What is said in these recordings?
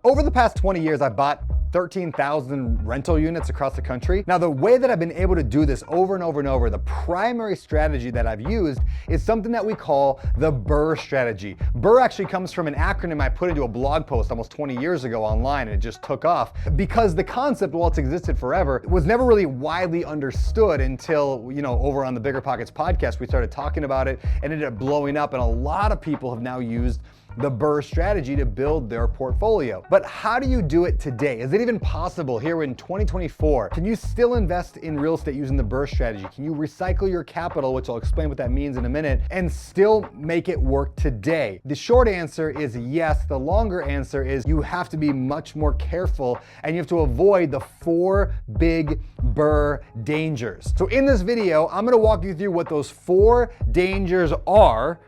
Over the past 20 years, I bought 13,000 rental units across the country. Now, the way that I've been able to do this over and over and over, the primary strategy that I've used is something that we call the BRRRR strategy. BRRRR actually comes from an acronym I put into a blog post almost 20 years ago online, and it just took off because the concept, while it's existed forever, was never really widely understood until, over on the BiggerPockets podcast, we started talking about it and it ended up blowing up, and a lot of people have now used the BRRRR strategy to build their portfolio. But how do you do it today? Is it even possible here in 2024? Can you still invest in real estate using the BRRRR strategy? Can you recycle your capital, which I'll explain what that means in a minute, and still make it work today? The short answer is yes. The longer answer is you have to be much more careful and you have to avoid the 4 big BRRRR dangers. So in this video, I'm gonna walk you through what those 4 dangers are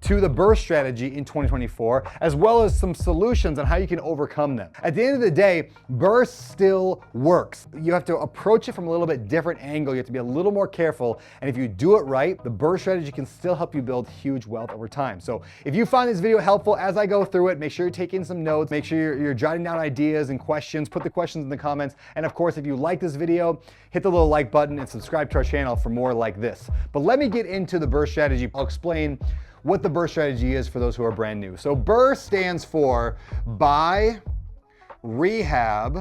to the BRRRR strategy in 2024, as well as some solutions on how you can overcome them. At the end of the day, BRRRR still works. You have to approach it from a little bit different angle. You have to be a little more careful, and if you do it right, the BRRRR strategy can still help you build huge wealth over time. So if you find this video helpful as I go through it, make sure you're taking some notes, make sure you're jotting down ideas and questions, put the questions in the comments, and of course, if you like this video, hit the little like button and subscribe to our channel for more like this. But let me get into the BRRRR strategy. I'll explain what the BRRRR strategy is for those who are brand new. So BRRRR stands for buy, rehab,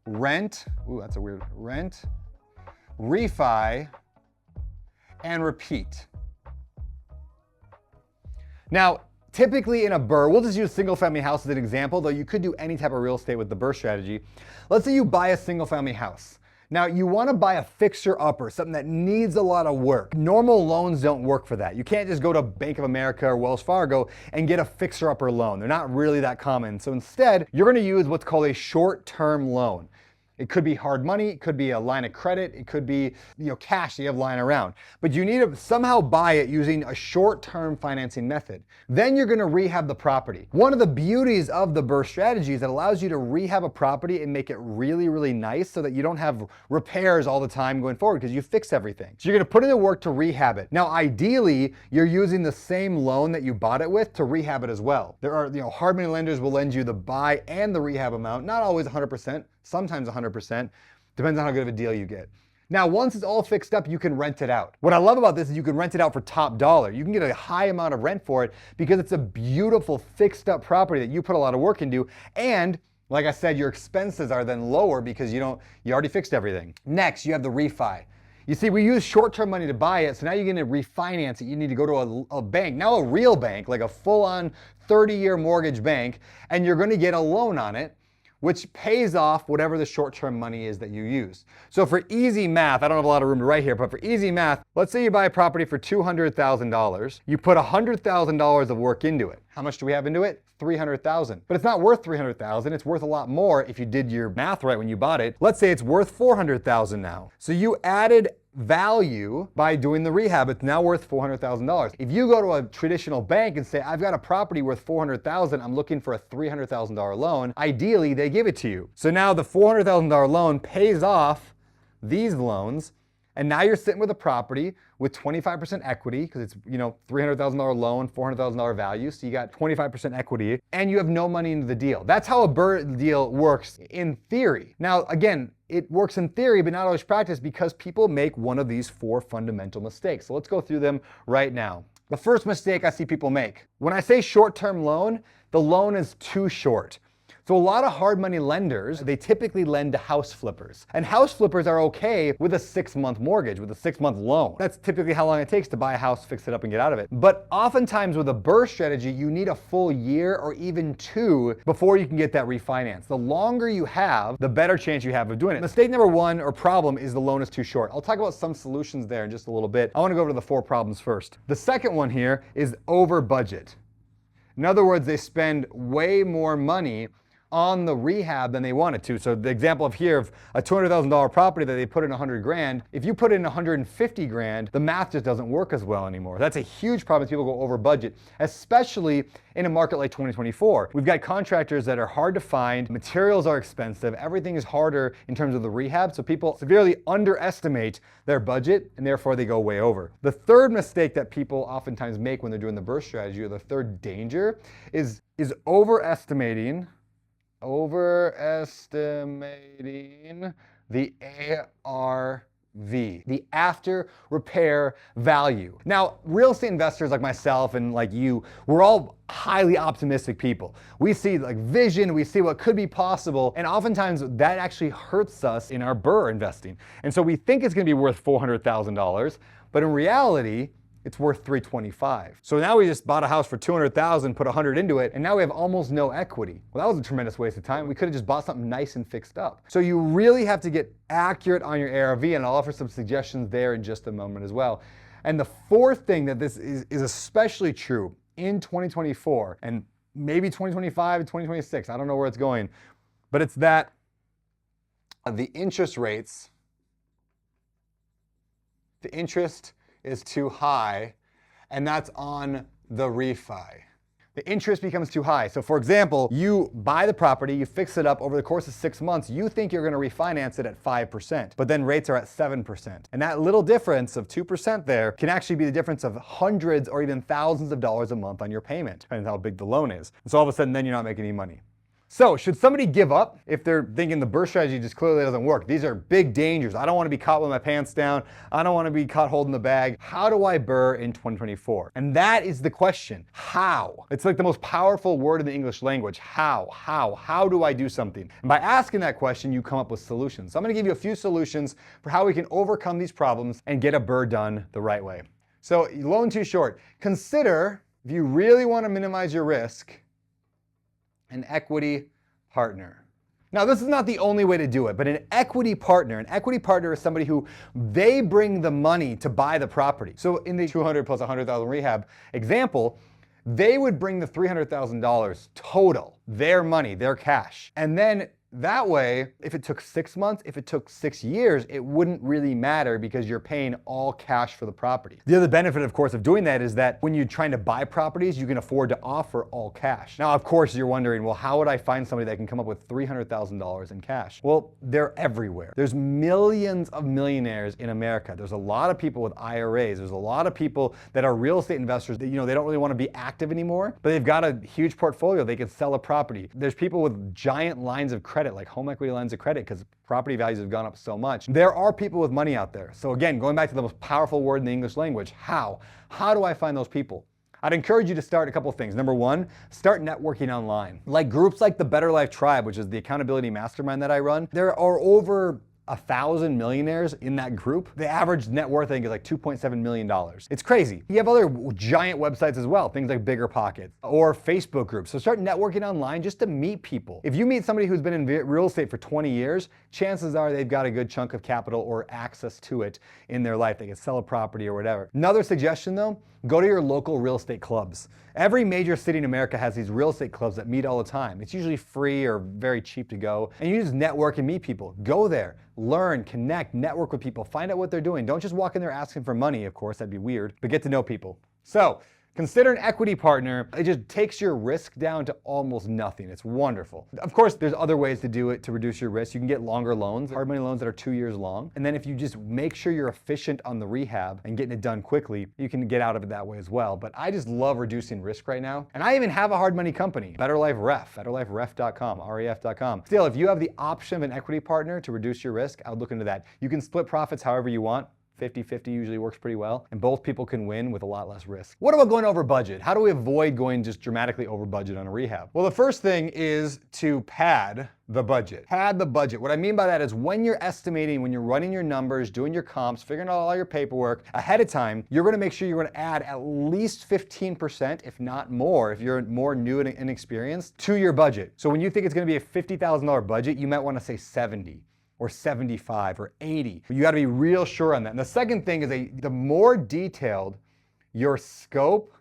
rent, that's a weird, rent, refi, and repeat. Now, typically in a BRRRR, we'll just use single family house as an example, though you could do any type of real estate with the BRRRR strategy. Let's say you buy a single family house. Now, you want to buy a fixer-upper, something that needs a lot of work. Normal loans don't work for that. You can't just go to Bank of America or Wells Fargo and get a fixer-upper loan. They're not really that common. So instead, you're going to use what's called a short-term loan. It could be hard money, it could be a line of credit, it could be cash that you have lying around. But you need to somehow buy it using a short-term financing method. Then you're gonna rehab the property. One of the beauties of the BRRRR strategy is it allows you to rehab a property and make it really, really nice so that you don't have repairs all the time going forward because you fix everything. So you're gonna put in the work to rehab it. Now, ideally, you're using the same loan that you bought it with to rehab it as well. There are, hard money lenders will lend you the buy and the rehab amount, not always 100%. Sometimes 100%, depends on how good of a deal you get. Now, once it's all fixed up, you can rent it out. What I love about this is you can rent it out for top dollar. You can get a high amount of rent for it because it's a beautiful fixed up property that you put a lot of work into. And like I said, your expenses are then lower because you already fixed everything. Next, you have the refi. You see, we use short-term money to buy it, so now you're gonna refinance it. You need to go to a bank, now a real bank, like a full-on 30-year mortgage bank, and you're gonna get a loan on it, which pays off whatever the short-term money is that you use. So for easy math, I don't have a lot of room to write here, but for easy math, let's say you buy a property for $200,000. You put $100,000 of work into it. How much do we have into it? $300,000. But it's not worth $300,000. It's worth a lot more if you did your math right when you bought it. Let's say it's worth $400,000 now. So you added value by doing the rehab. It's now worth $400,000. If you go to a traditional bank and say, I've got a property worth $400,000, I'm looking for a $300,000 loan, ideally they give it to you. So now the $400,000 loan pays off these loans, and now you're sitting with a property with 25% equity because it's, $300,000 loan, $400,000 value. So you got 25% equity and you have no money into the deal. That's how a BRRRR deal works in theory. Now, again, it works in theory, but not always practice because people make one of these 4 fundamental mistakes. So let's go through them right now. The first mistake I see people make, when I say short-term loan, the loan is too short. So a lot of hard money lenders, they typically lend to house flippers. And house flippers are okay with a 6-month mortgage, with a 6-month loan. That's typically how long it takes to buy a house, fix it up, and get out of it. But oftentimes with a BRRRR strategy, you need a full year or even 2 before you can get that refinance. The longer you have, the better chance you have of doing it. Mistake number 1 or problem is the loan is too short. I'll talk about some solutions there in just a little bit. I want to go over to the 4 problems first. The second one here is over budget. In other words, they spend way more money on the rehab than they wanted to. So the example of here of a $200,000 property that they put in 100 grand, if you put in 150 grand, the math just doesn't work as well anymore. That's a huge problem if people go over budget, especially in a market like 2024. We've got contractors that are hard to find, materials are expensive, everything is harder in terms of the rehab, so people severely underestimate their budget and therefore they go way over. The third mistake that people oftentimes make when they're doing the BRRRR strategy, or the third danger, is overestimating overestimating the ARV, the after repair value. Now, real estate investors like myself and like you, we're all highly optimistic people. We see like vision, we see what could be possible, and oftentimes that actually hurts us in our BRRRR investing. And so we think it's gonna be worth $400,000, but in reality, it's worth $325,000. So now we just bought a house for $200,000, put $100 into it, and now we have almost no equity. Well, that was a tremendous waste of time. We could have just bought something nice and fixed up. So you really have to get accurate on your ARV, and I'll offer some suggestions there in just a moment as well. And the fourth thing that this is especially true in 2024, and maybe 2025 and 2026, I don't know where it's going, but it's that the interest rates, the interest is too high, and that's on the refi. The interest becomes too high. So for example, you buy the property, you fix it up over the course of 6 months, you think you're gonna refinance it at 5%, but then rates are at 7%. And that little difference of 2% there can actually be the difference of hundreds or even thousands of dollars a month on your payment, depending on how big the loan is. And so all of a sudden then you're not making any money. So should somebody give up if they're thinking the BRRRR strategy just clearly doesn't work? These are big dangers. I don't want to be caught with my pants down. I don't want to be caught holding the bag. How do I BRRRR in 2024? And that is the question. How? It's like the most powerful word in the English language. How? How do I do something? And by asking that question, you come up with solutions. So I'm going to give you a few solutions for how we can overcome these problems and get a BRRRR done the right way. So loan too short. Consider, if you really want to minimize your risk, an equity partner. Now, this is not the only way to do it, but an equity partner is somebody who they bring the money to buy the property. So in the 200 plus 100,000 rehab example, they would bring the $300,000 total, their money, their cash. And then that way, if it took 6 months, if it took 6 years, it wouldn't really matter because you're paying all cash for the property. The other benefit, of course, of doing that is that when you're trying to buy properties, you can afford to offer all cash. Now, of course, you're wondering, well, how would I find somebody that can come up with $300,000 in cash? Well, they're everywhere. There's millions of millionaires in America. There's a lot of people with IRAs. There's a lot of people that are real estate investors that, they don't really want to be active anymore, but they've got a huge portfolio. They can sell a property. There's people with giant lines of credit, like home equity lines of credit, because property values have gone up so much. There are people with money out there. So again, going back to the most powerful word in the English language, how? How do I find those people? I'd encourage you to start a couple of things. Number one, start networking online. Like groups like the Better Life Tribe, which is the accountability mastermind that I run, there are over 1,000 millionaires in that group. The average net worth, I think, is like $2.7 million. It's crazy. You have other giant websites as well, things like BiggerPockets or Facebook groups. So start networking online just to meet people. If you meet somebody who's been in real estate for 20 years, chances are they've got a good chunk of capital or access to it in their life. They can sell a property or whatever. Another suggestion though, go to your local real estate clubs. Every major city in America has these real estate clubs that meet all the time. It's usually free or very cheap to go. And you just network and meet people. Go there, learn, connect, network with people, find out what they're doing. Don't just walk in there asking for money, of course, that'd be weird, but get to know people. So, consider an equity partner. It just takes your risk down to almost nothing. It's wonderful. Of course, there's other ways to do it to reduce your risk. You can get longer loans, hard money loans that are 2 years long. And then if you just make sure you're efficient on the rehab and getting it done quickly, you can get out of it that way as well. But I just love reducing risk right now. And I even have a hard money company, Better Life Ref, betterliferef.com, ref.com. Still, if you have the option of an equity partner to reduce your risk, I would look into that. You can split profits however you want. 50-50 usually works pretty well, and both people can win with a lot less risk. What about going over budget? How do we avoid going just dramatically over budget on a rehab? Well, the first thing is to pad the budget. Pad the budget. What I mean by that is when you're estimating, when you're running your numbers, doing your comps, figuring out all your paperwork ahead of time, you're gonna make sure you're gonna add at least 15%, if not more, if you're more new and inexperienced, to your budget. So when you think it's gonna be a $50,000 budget, you might wanna say 70. Or 75 or 80. You got to be real sure on that. And the second thing is the more detailed your scope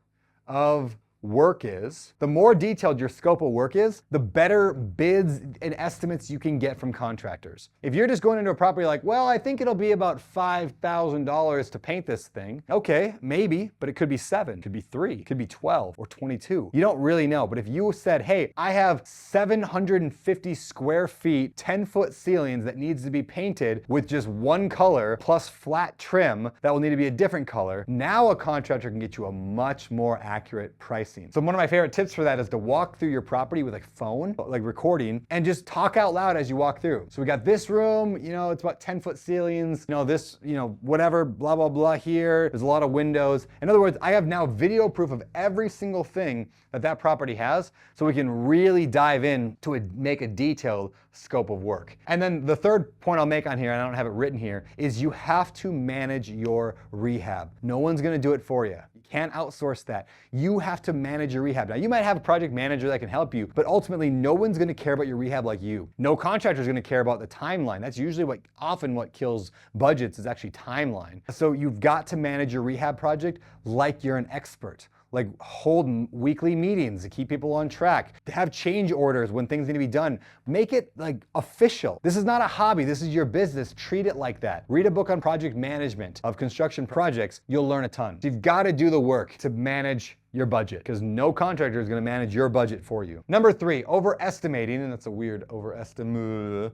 of work is, the more detailed your scope of work is, the better bids and estimates you can get from contractors. If you're just going into a property like, well, I think it'll be about $5,000 to paint this thing. Okay, maybe, but it could be 7, could be 3, could be 12 or 22. You don't really know. But if you said, hey, I have 750 square feet, 10-foot ceilings that needs to be painted with just one color plus flat trim that will need to be a different color, now a contractor can get you a much more accurate price pricing. So one of my favorite tips for that is to walk through your property with a phone, like recording, and just talk out loud as you walk through. So we got this room, you know, it's about 10-foot ceilings, you know, this, you know, whatever, blah, blah, blah here. There's a lot of windows. In other words, I have now video proof of every single thing that property has, so we can really dive in to make a detailed scope of work. And then the third point I'll make on here, and I don't have it written here, is you have to manage your rehab. No one's gonna do it for you. You can't outsource that. You have to manage your rehab. Now, you might have a project manager that can help you, but ultimately, no one's gonna care about your rehab like you. No contractor's gonna care about the timeline. That's usually often what kills budgets is actually timeline. So you've got to manage your rehab project like you're an expert. Like hold weekly meetings to keep people on track, to have change orders when things need to be done. Make it like official. This is not a hobby, this is your business. Treat it like that. Read a book on project management of construction projects. You'll learn a ton. So you've got to do the work to manage your budget, because no contractor is going to manage your budget for you. Number 3, overestimating, and that's a weird overestimating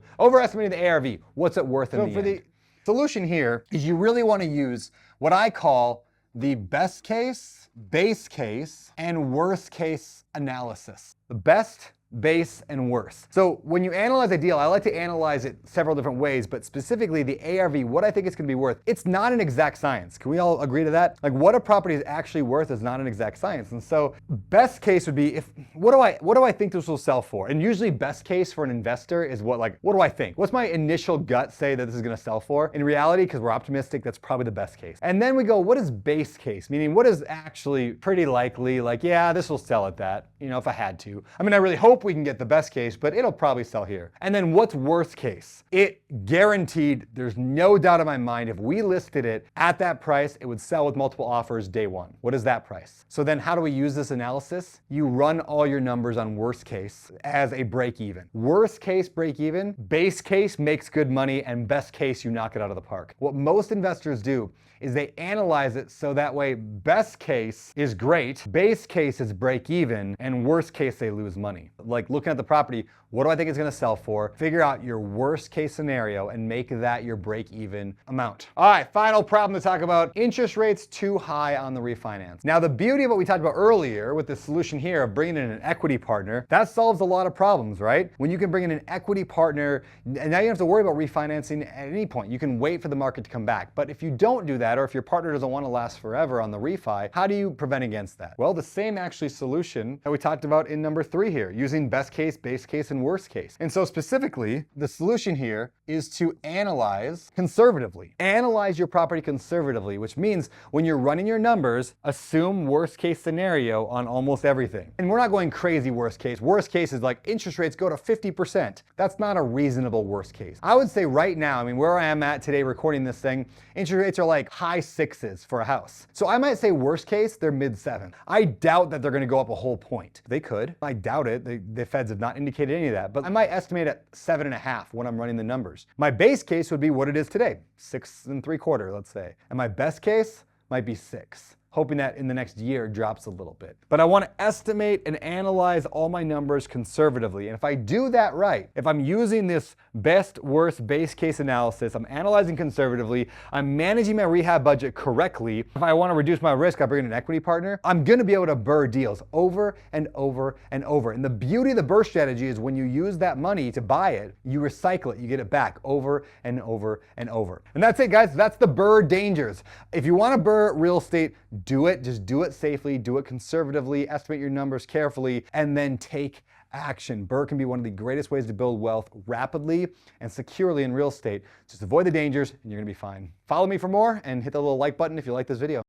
the ARV. What's it worth in the end? The solution here is you really want to use what I call the best case, base case, and worst case analysis. The best, base, and worst. So when you analyze a deal, I like to analyze it several different ways, but specifically the ARV, what I think it's gonna be worth, it's not an exact science. Can we all agree to that? Like what a property is actually worth is not an exact science. And so best case would be, what do I think this will sell for? And usually best case for an investor is what do I think? What's my initial gut say that this is gonna sell for? In reality, because we're optimistic, that's probably the best case. And then we go, what is base case? Meaning what is actually pretty likely, like, yeah, this will sell at that, you know, if I had to. I mean, I really hope we can get the best case, but it'll probably sell here. And then what's worst case? It guaranteed, there's no doubt in my mind, if we listed it at that price, it would sell with multiple offers day one. What is that price? So then how do we use this analysis? You run all your numbers on worst case as a break even. Worst case break even, base case makes good money, and best case you knock it out of the park. What most investors do is they analyze it so that way best case is great, base case is break even, and worst case they lose money. Like looking at the property, what do I think it's gonna sell for? Figure out your worst case scenario and make that your break even amount. All right, final problem to talk about, interest rates too high on the refinance. Now the beauty of what we talked about earlier with the solution here of bringing in an equity partner, that solves a lot of problems, right? When you can bring in an equity partner, and now you don't have to worry about refinancing at any point. You can wait for the market to come back. But if you don't do that, or if your partner doesn't want to last forever on the refi, how do you prevent against that? Well, the same actually solution that we talked about in number 3 here, using best case, base case, and worst case. And so specifically, the solution here is to analyze conservatively. Analyze your property conservatively, which means when you're running your numbers, assume worst case scenario on almost everything. And we're not going crazy worst case. Worst case is like interest rates go to 50%. That's not a reasonable worst case. I would say right now, I mean, where I am at today recording this thing, interest rates are like high 6s for a house. So I might say worst case, they're mid 7. I doubt that they're gonna go up a whole point. They could, I doubt it. The feds have not indicated any of that, but I might estimate at 7.5 when I'm running the numbers. My base case would be what it is today, 6 3/4, let's say. And my best case might be 6. Hoping that in the next year it drops a little bit. But I want to estimate and analyze all my numbers conservatively. And if I do that right, if I'm using this best, worst, base case analysis, I'm analyzing conservatively, I'm managing my rehab budget correctly, if I want to reduce my risk, I bring in an equity partner, I'm going to be able to BRRRR deals over and over and over. And the beauty of the BRRRR strategy is when you use that money to buy it, you recycle it, you get it back over and over and over. And that's it, guys. That's the BRRRR dangers. If you want to BRRRR real estate, do it. Just do it safely, do it conservatively, estimate your numbers carefully, and then take action. BRRRR can be one of the greatest ways to build wealth rapidly and securely in real estate. Just avoid the dangers and you're gonna be fine. Follow me for more and hit the little like button if you like this video.